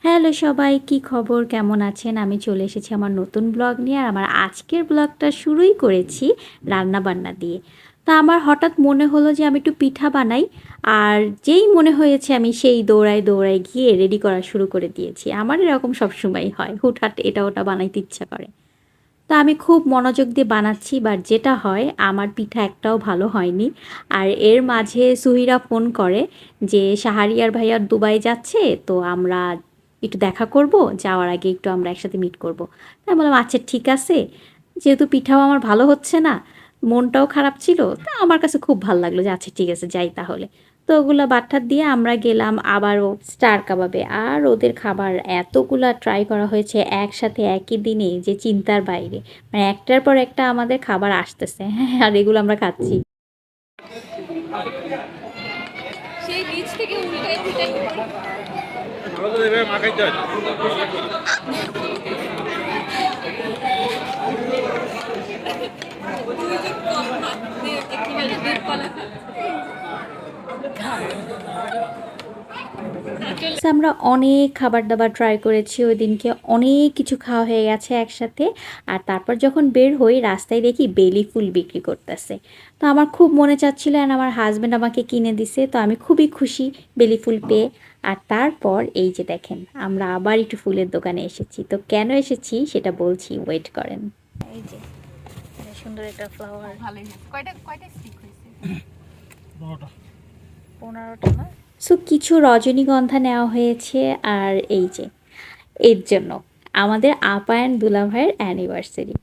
Hello সবাই, কি খবর, কেমন আছেন? আমি চলে এসেছি আমার নতুন ব্লগ নিয়ে। আর আমার আজকের ব্লগটা শুরুই করেছি রান্না বান্না দিয়ে। তা আমার হঠাৎ মনে হলো যে আমি একটু পিঠা বানাই। আর যেই মনে হয়েছে আমি সেই দৌড়ায় দৌড়ায় গিয়ে রেডি করা শুরু করে দিয়েছি। আমার এরকম সবসময়ই হয়, হুটহাট এটা ওটা বানাইতে ইচ্ছা করে। তো আমি খুব মনোযোগ দিয়ে বানাচ্ছি, বাট যেটা হয় আমার পিঠা একটাও ভালো হয়নি। আর এর মাঝে সুহিরা ফোন করে যে শাহরিয়ার ভাইয়া দুবাই যাচ্ছে, তো আমরা একটু দেখা করব, যাওয়ার আগে একটু আমরা একসাথে মিট করব। তাই বললাম আচ্ছা ঠিক আছে, যেহেতু পিঠাও আমার ভালো হচ্ছে না, মনটাও খারাপ ছিল, তা আমার কাছে খুব ভালো লাগলো যে আচ্ছা ঠিক আছে যাই তাহলে। তো ওগুলা বাট্টার দিয়ে আমরা গেলাম আবারও স্টার কাবাবে। আর ওদের খাবার এতগুলা ট্রাই করা হয়েছে একসাথে একই দিনে যে চিন্তার বাইরে। মানে একটার পর একটা আমাদের খাবার আসতেছে, হ্যাঁ, আর এগুলো আমরা খাচ্ছি। সেই নিচ থেকে উল্টাই উল্টাই আমরা অনেক খাবার দাবার ট্রাই করেছি ওই দিনকে, অনেক কিছু খাওয়া হয়ে গেছে একসাথে। আর তারপর যখন বের হই রাস্তায় দেখি বেলি ফুল বিক্রি করতেছে। তো আমার খুব মনে চাচ্ছিল, আর আমার হাজব্যান্ড আমাকে কিনে দিছে, তো আমি খুবই খুশি বেলি ফুল পেয়ে। আর তারপর এই যে দেখেন আমরা আবার একটু ফুলের দোকানে এসেছি। তো কেন এসেছি সেটা বলছি, ওয়েট করেন। এই যে সুন্দর একটা ফ্লাওয়ার, ভালোই হয়েছে। কয়টা কয়টা স্টিক হয়েছে? 15টা না। সো কিছু রজনীগন্ধা নেওয়া হয়েছে। আর এই যে এর জন্য আমাদের আপা অ্যান্ড দুলা ভাইয়ের অ্যানিভার্সারি।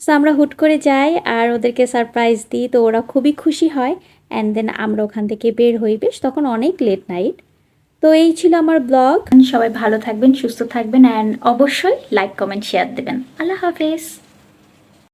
সো আমরা হুট করে যাই আর ওদেরকে সারপ্রাইজ দিই, তো ওরা খুবই খুশি হয়। অ্যান্ড দেন আমরা ওখান থেকে বের হই, বেশ তখন অনেক লেট নাইট। তো এই ছিল আমার ব্লগ। সবাই ভালো থাকবেন, সুস্থ থাকবেন, অ্যান্ড অবশ্যই লাইক কমেন্ট শেয়ার দেবেন। আল্লাহ হাফেজ।